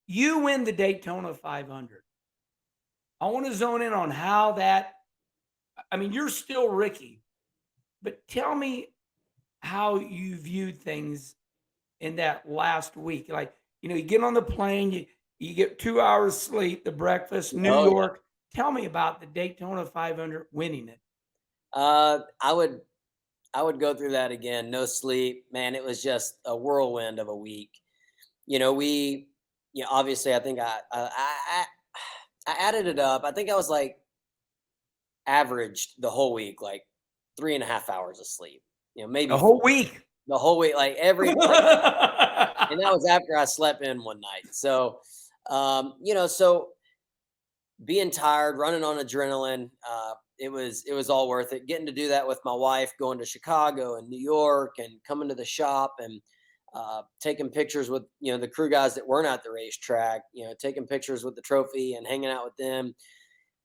You win the Daytona 500. I want to zone in on how that. I mean, you're still Ricky, but tell me how you viewed things in that last week. Like, you get on the plane, you get 2 hours sleep, the breakfast, New Oh yeah. York. Tell me about the Daytona 500 winning it. I would go through that again. No sleep, man. It was just a whirlwind of a week. We, obviously, I think I added it up. I think I was like averaged the whole week, like 3.5 hours of sleep. The Maybe whole 4 week. the whole week, like and that was after I slept in one night. So, so being tired, running on adrenaline, it was all worth it. Getting to do that with my wife, going to Chicago and New York, and coming to the shop and taking pictures with the crew guys that weren't at the racetrack. Taking pictures with the trophy and hanging out with them,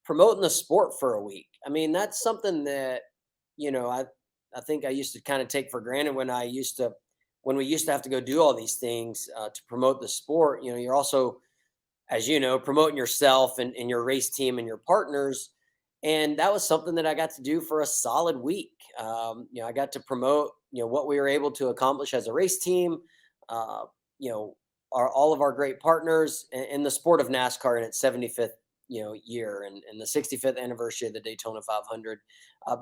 promoting the sport for a week. I mean, that's something that you know I I think I used to kind of take for granted when we used to have to go do all these things to promote the sport. You're also, as you know, promoting yourself and your race team and your partners. And that was something that I got to do for a solid week. I got to promote, what we were able to accomplish as a race team. Uh, you know, all of our great partners in the sport of NASCAR in its 75th, year and the 65th anniversary of the Daytona 500.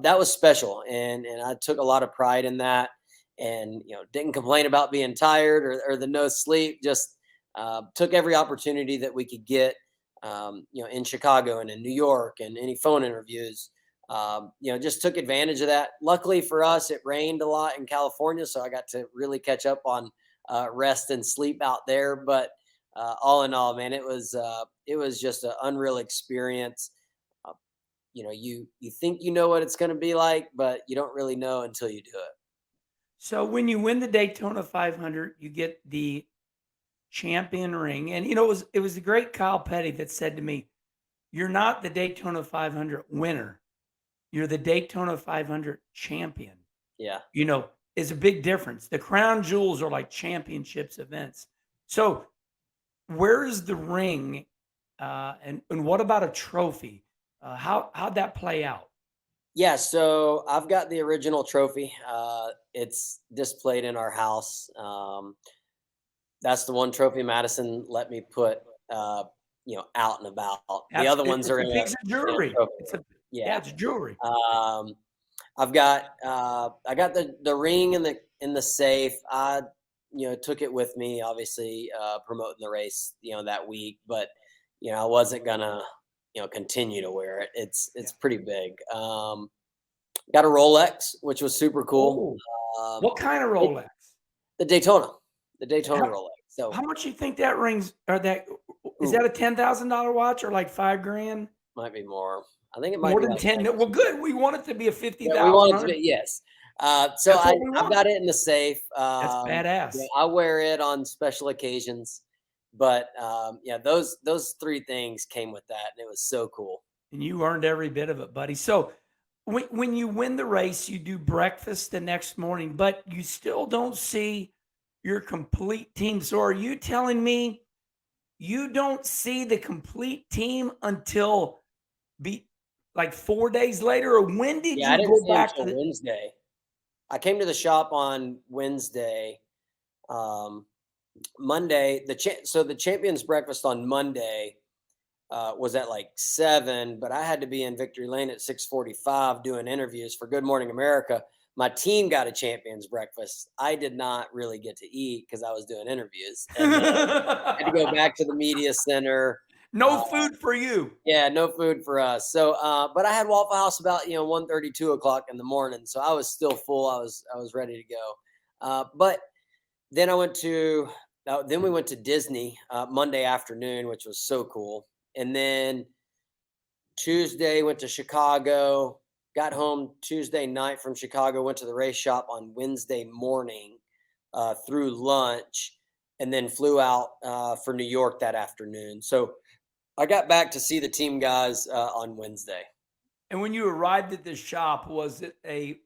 That was special, and I took a lot of pride in that. And didn't complain about being tired or the no sleep. Just took every opportunity that we could get, in Chicago and in New York and any phone interviews. Just took advantage of that. Luckily for us, it rained a lot in California, so I got to really catch up on rest and sleep out there. But all in all, man, it was just an unreal experience. Uh, you think you know what it's going to be like, but you don't really know until you do it. So when you win the Daytona 500, you get the champion ring, and it was the great Kyle Petty that said to me, "You're not the Daytona 500 winner. You're the Daytona 500 champion." Yeah. You know, is a big difference. The crown jewels are like championships events. So where is the ring, and what about a trophy? How'd that play out? Yeah, so I've got the original trophy. It's displayed in our house. That's the one trophy Madison let me put, out and about. The other ones It's are a in piece of a jewelry. trophy It's room. a Yeah, Yeah. it's jewelry. Um, I got the ring in the safe. I took it with me, obviously promoting the race that week, but I wasn't gonna continue to wear it. It's Yeah. pretty big. Got a Rolex, which was super cool. Oh, Um, what kind of it, Rolex? the Daytona, the Daytona How Rolex. how So, much you think that rings or that is ooh, that a $10,000 watch or like 5 grand? might be more. I think it might More be than like 10? 10. No, well, good. We want it to be a Yeah, we want 50,000. it to be, yes. So That's what we I've want. got it in the safe. That's badass. I wear it on special occasions, but yeah, those three things came with that, and it was so cool. And you earned every bit of it, buddy. So when you win the race, you do breakfast the next morning, but you still don't see your complete team. So are you telling me you don't see the complete team until be like 4 days later? Or when did Yeah, I you didn't go see him back to till the Wednesday. I came to the shop on Wednesday. Um, Monday, so the champions breakfast on Monday was at like 7, but I had to be in Victory Lane at 6:45 doing interviews for Good Morning America. My team got a champions breakfast. I did not really get to eat because I was doing interviews, and then had to go back to the media center. No Uh, food for you. yeah, no food for us. So, but I had Waffle House about 1:30, 2 o'clock in the morning, so I was still full. I was ready to go. But then I went to then we went to Disney Monday afternoon, which was so cool. And then Tuesday went to Chicago, got home Tuesday night from Chicago, went to the race shop on Wednesday morning through lunch, and then flew out for New York that afternoon. So I got back to see the team guys on Wednesday. And when you arrived at the shop, was it a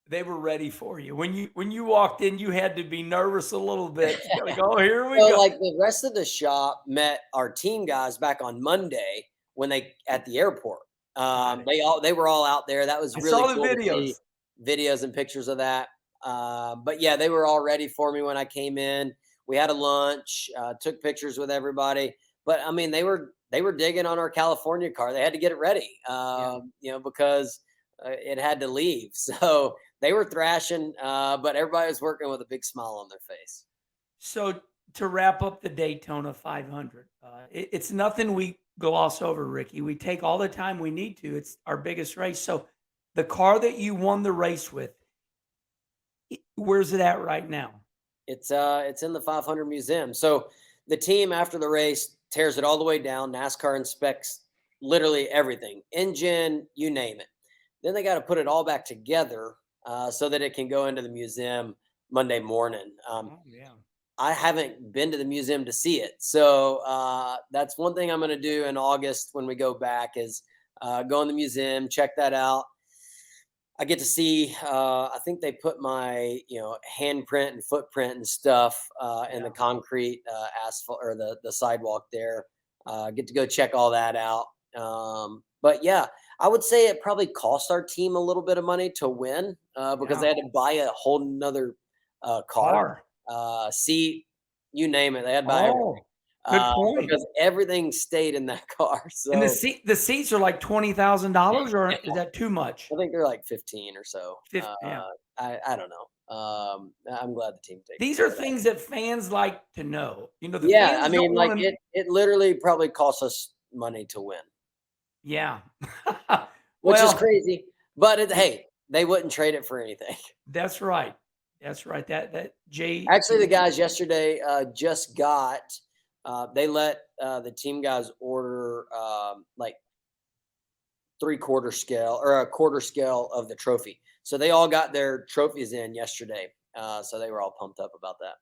They were ready for you. When you walked in, you had to be nervous a little bit. You're like, "Oh, here we So, go." like, the rest of the shop met our team guys back on Monday when they at the airport. Got it. They were all out there. That was I really saw the cool to see videos. videos and pictures of that. But yeah, they were all ready for me when I came in. We had a lunch, took pictures with everybody. But I mean, they were digging on our California car. They had to get it ready, Yeah. because it had to leave. So they were thrashing, but everybody was working with a big smile on their face. So to wrap up the Daytona 500, it's nothing we gloss over, Ricky. We take all the time we need to. It's our biggest race. So the car that you won the race with, where's it at right now? It's in the 500 museum. So the team after the race tears it all the way down. NASCAR inspects literally everything, engine, you name it. Then they got to put it all back together so that it can go into the museum Monday morning. Oh yeah. I haven't been to the museum to see it, so that's one thing I'm going to do in August when we go back is go in the museum, check that out. I get to see. I think they put my handprint and footprint and stuff in the Yeah. concrete asphalt or the sidewalk there. Get to go check all that out. But yeah, I would say it probably cost our team a little bit of money to win because Yeah. they had to buy a whole nother car, Car. seat, you name it. They had to buy everything Oh, good point. because everything stayed in that car. And So the seats are like $20,000, or is that too much? I think they're like 15 or so. 50, yeah. I don't know. I'm glad the team takes These care are of that. things that fans like to know. The Yeah, I fans don't mean, like want to. it literally probably costs us money to win, Yeah. which is Well, crazy. But hey, they wouldn't trade it for anything. that's right. That's right. That J. Actually, the guys yesterday just got. They let the team guys order like 3/4 scale or a quarter scale of the trophy. So they all got their trophies in yesterday. So they were all pumped up about that.